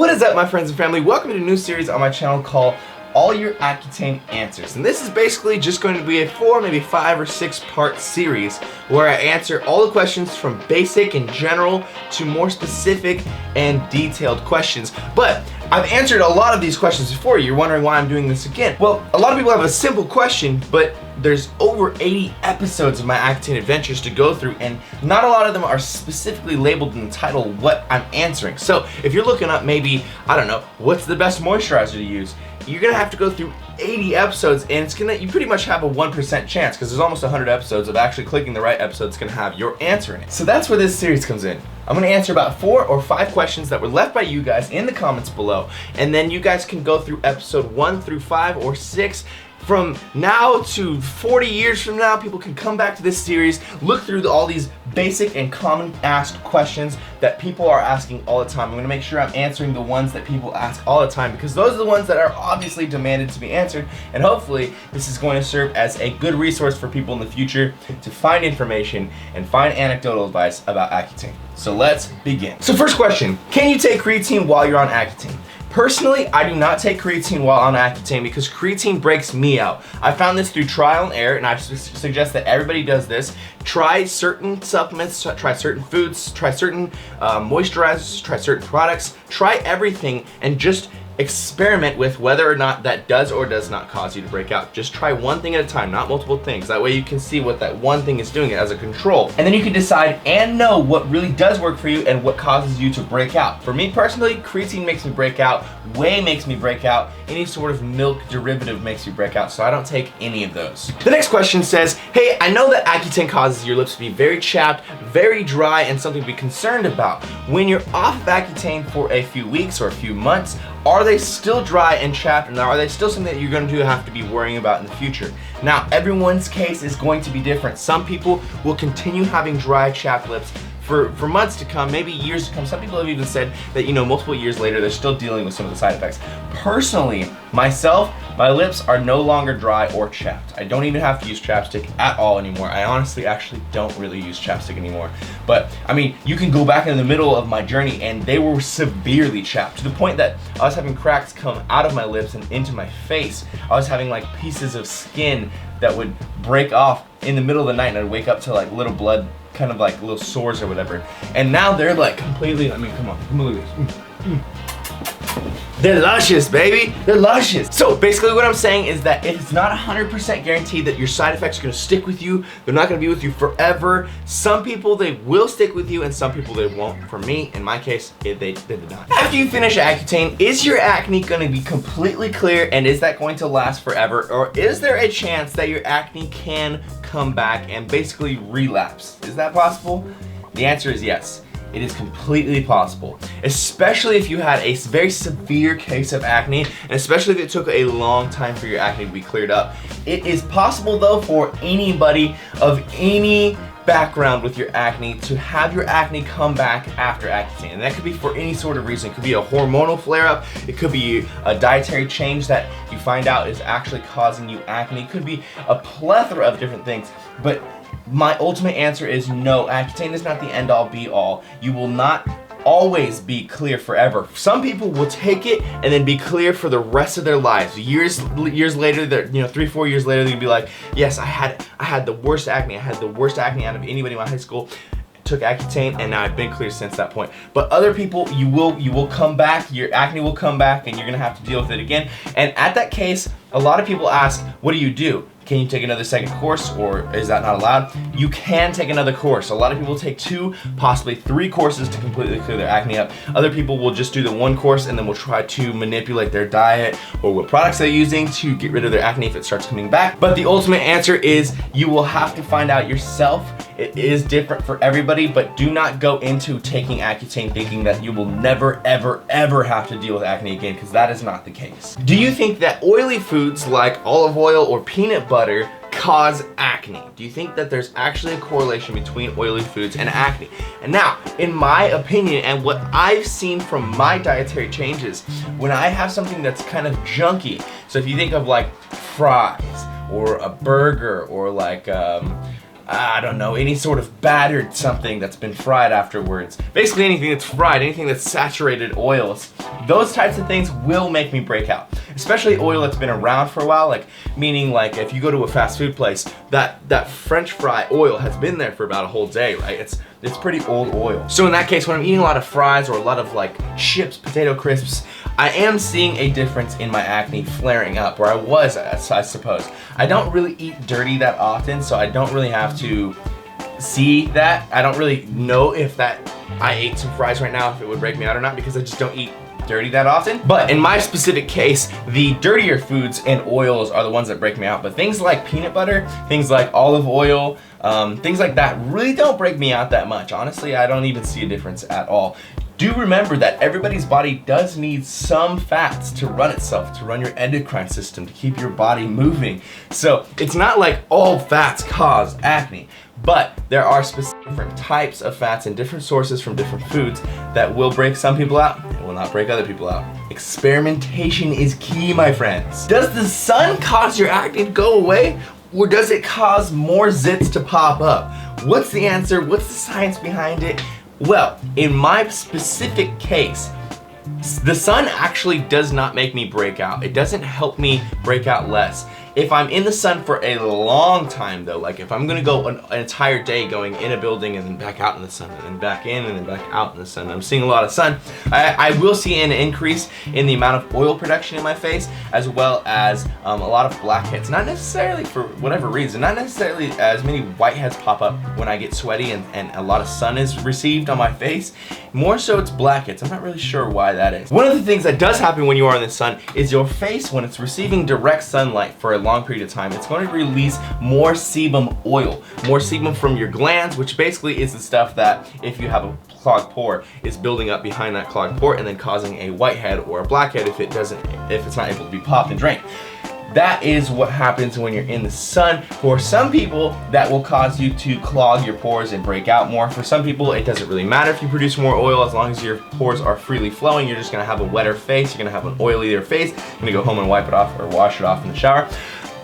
What is up, my friends and family? Welcome to a new series on my channel called All Your Accutane Answers. And this is basically just going to be a 4, maybe 5 or 6 part series where I answer all the questions from basic and general to more specific and detailed questions. But I've answered a lot of these questions before. You're wondering why I'm doing this again. Well, a lot of people have a simple question, but there's over 80 episodes of my Accutane adventures to go through, and not a lot of them are specifically labeled in the title what I'm answering. So if you're looking up maybe, I don't know, what's the best moisturizer to use, you're gonna have to go through 80 episodes, and you pretty much have a 1% chance, because there's almost 100 episodes of actually clicking the right episode that's gonna have your answer in it. So that's where this series comes in. I'm gonna answer about 4 or 5 questions that were left by you guys in the comments below, and then you guys can go through episode 1 through 5 or 6. From now to 40 years from now, people can come back to this series, look through all these basic and common asked questions that people are asking all the time. I'm gonna make sure I'm answering the ones that people ask all the time, because those are the ones that are obviously demanded to be answered, and hopefully this is going to serve as a good resource for people in the future to find information and find anecdotal advice about Accutane. So let's begin. So first question, can you take creatine while you're on Accutane? Personally, I do not take creatine while on Accutane because creatine breaks me out. I found this through trial and error, and I suggest that everybody does this. Try certain supplements, try certain foods, try certain moisturizers, try certain products, try everything, and just experiment with whether or not that does or does not cause you to break out. Just try one thing at a time, not multiple things. That way you can see what that one thing is doing as a control. And then you can decide and know what really does work for you and what causes you to break out. For me personally, creatine makes me break out, whey makes me break out, any sort of milk derivative makes me break out, so I don't take any of those. The next question says, hey, I know that Accutane causes your lips to be very chapped, very dry, and something to be concerned about. When you're off of Accutane for a few weeks or a few months, are they still dry and chapped, and are they still something that you're going to have to be worrying about in the future? Now, everyone's case is going to be different. Some people will continue having dry, chapped lips for months to come, maybe years to come. Some people have even said that, you know, multiple years later, they're still dealing with some of the side effects. Personally, myself, my lips are no longer dry or chapped. I don't even have to use chapstick at all anymore. I honestly actually don't really use chapstick anymore. But, I mean, you can go back in the middle of my journey and they were severely chapped to the point that I was having cracks come out of my lips and into my face. I was having like pieces of skin that would break off in the middle of the night, and I'd wake up to like little blood, kind of like little sores or whatever. And now they're like completely, I mean, come on, look at this. They're luscious, baby. They're luscious. So basically what I'm saying is that it's not 100% guaranteed that your side effects are gonna stick with you. They're not gonna be with you forever. Some people, they will stick with you, and some people they won't. For me, in my case, they did not. After you finish Accutane, is your acne gonna be completely clear, and is that going to last forever? Or is there a chance that your acne can come back and basically relapse? Is that possible? The answer is yes. It is completely possible, especially if you had a very severe case of acne, and especially if it took a long time for your acne to be cleared up. It is possible though for anybody of any background with your acne to have your acne come back after Accutane, and that could be for any sort of reason. It could be a hormonal flare-up, it could be a dietary change that you find out is actually causing you acne, it could be a plethora of different things, but my ultimate answer is no. Accutane is not the end-all be-all. You will not always be clear forever. Some people will take it and then be clear for the rest of their lives. Years later, you know, 3-4 years later, they'll be like, yes, I had the worst acne. I had the worst acne out of anybody in my high school. Took Accutane, and now I've been clear since that point. But other people, you will come back, your acne will come back, and you're gonna have to deal with it again. And at that case, a lot of people ask, what do? Can you take another second course, or is that not allowed? You can take another course. A lot of people take 2, possibly 3 courses to completely clear their acne up. Other people will just do the 1 course and then will try to manipulate their diet or what products they're using to get rid of their acne if it starts coming back. But the ultimate answer is you will have to find out yourself. It is different for everybody, but do not go into taking Accutane thinking that you will never, ever, ever have to deal with acne again, because that is not the case. Do you think that oily foods like olive oil or peanut butter cause acne? Do you think that there's actually a correlation between oily foods and acne? And now, in my opinion, and what I've seen from my dietary changes, when I have something that's kind of junky, so if you think of like fries or a burger or like I don't know, any sort of battered something that's been fried afterwards. Basically anything that's fried, anything that's saturated oils. Those types of things will make me break out. Especially oil that's been around for a while, like meaning like if you go to a fast food place, that French fry oil has been there for about a whole day, right? It's pretty old oil. So in that case, when I'm eating a lot of fries or a lot of like chips, potato crisps, I am seeing a difference in my acne flaring up, or I was, I suppose. I don't really eat dirty that often, so I don't really have to see that. I don't really know if that I ate some fries right now, if it would break me out or not, because I just don't eat dirty that often. But in my specific case, the dirtier foods and oils are the ones that break me out. But things like peanut butter, things like olive oil, things like that really don't break me out that much. Honestly, I don't even see a difference at all. Do remember that everybody's body does need some fats to run itself, to run your endocrine system, to keep your body moving. So it's not like all fats cause acne, but there are specific different types of fats and different sources from different foods that will break some people out and will not break other people out. Experimentation is key, my friends. Does the sun cause your acne to go away, or does it cause more zits to pop up? What's the answer? What's the science behind it? Well, in my specific case, the sun actually does not make me break out. It doesn't help me break out less. If I'm in the sun for a long time though, like if I'm gonna go an entire day going in a building and then back out in the sun and then back in and then back out in the sun, I'm seeing a lot of sun, I will see an increase in the amount of oil production in my face, as well as a lot of blackheads. Not necessarily for whatever reason, not necessarily as many whiteheads pop up when I get sweaty and a lot of sun is received on my face. More so it's blackheads. I'm not really sure why that is. One of the things that does happen when you are in the sun is your face, when it's receiving direct sunlight for a long period of time, it's going to release more sebum oil, more sebum from your glands, which basically is the stuff that, if you have a clogged pore, is building up behind that clogged pore and then causing a whitehead or a blackhead if it's not able to be popped and drained. That is what happens when you're in the sun. For some people, that will cause you to clog your pores and break out more. For some people, it doesn't really matter if you produce more oil, as long as your pores are freely flowing. You're just gonna have a wetter face, you're gonna have an oilier face, you're gonna go home and wipe it off or wash it off in the shower.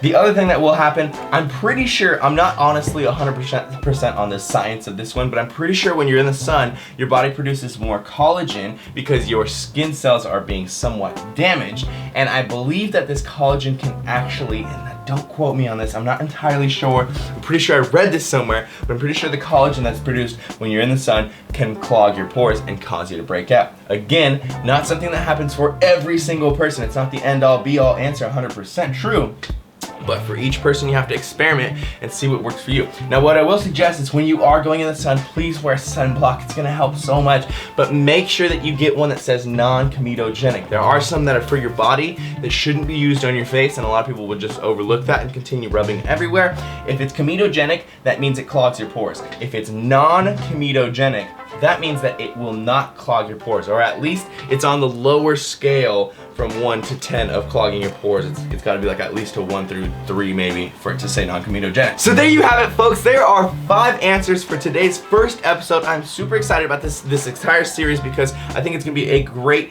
The other thing that will happen, I'm pretty sure, I'm not honestly 100% on the science of this one, but I'm pretty sure when you're in the sun, your body produces more collagen because your skin cells are being somewhat damaged. And I believe that this collagen can actually, and don't quote me on this, I'm not entirely sure, I'm pretty sure I read this somewhere, but I'm pretty sure the collagen that's produced when you're in the sun can clog your pores and cause you to break out. Again, not something that happens for every single person. It's not the end-all be-all answer, 100% true. But for each person, you have to experiment and see what works for you. Now, what I will suggest is when you are going in the sun, please wear sunblock. It's gonna help so much, but make sure that you get one that says non-comedogenic. There are some that are for your body that shouldn't be used on your face, and a lot of people would just overlook that and continue rubbing everywhere. If it's comedogenic, that means it clogs your pores. If it's non-comedogenic, that means that it will not clog your pores, or at least it's on the lower scale from 1 to 10 of clogging your pores. It's got to be like at least a 1 through 3 maybe for it to say non-comedogenic. So there you have it, folks. There are 5 answers for today's first episode. I'm super excited about this entire series because I think it's gonna be a great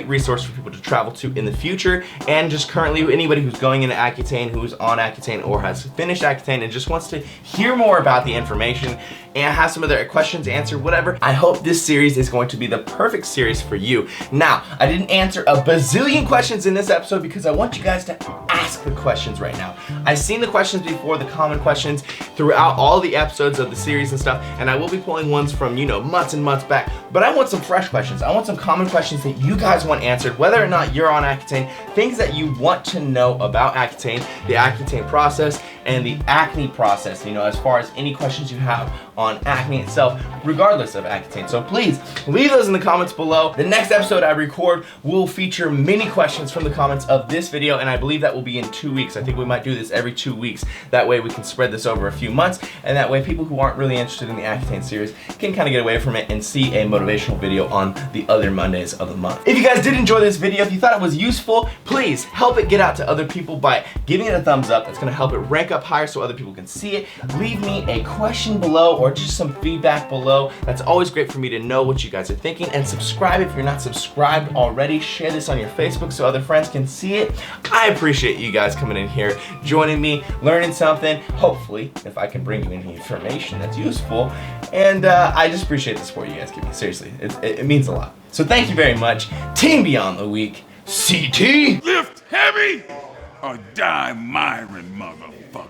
resource for people to travel to in the future, and just currently anybody who's going into Accutane, who's on Accutane or has finished Accutane and just wants to hear more about the information and have some of their questions answered, whatever. I hope this series is going to be the perfect series for you. Now, I didn't answer a bazillion questions in this episode because I want you guys to ask the questions right now. I've seen the questions before, the common questions, throughout all the episodes of the series and stuff, and I will be pulling ones from, you know, months and months back, but I want some fresh questions. I want some common questions that you guys want answered, whether or not you're on Accutane, things that you want to know about Accutane, the Accutane process, and the acne process, you know, as far as any questions you have on acne itself, regardless of Accutane. So please, leave those in the comments below. The next episode I record will feature many questions from the comments of this video, and I believe that will be in 2 weeks. I think we might do this every 2 weeks. That way we can spread this over a few months, and that way people who aren't really interested in the Accutane series can kind of get away from it and see a motivational video on the other Mondays of the month. If you guys did enjoy this video, if you thought it was useful, please help it get out to other people by giving it a thumbs up. That's gonna help it rank up higher so other people can see it. Leave me a question below or just some feedback below. That's always great for me to know what you guys are thinking. And subscribe if you're not subscribed already. Share this on your Facebook so other friends can see it. I appreciate you you guys coming in here, joining me, learning something. Hopefully, if I can bring you any information that's useful. And I just appreciate the support you guys give me. Seriously, it means a lot. So thank you very much. Team Beyond the Week, CT. Lift heavy or die, MIRIN, motherfucker.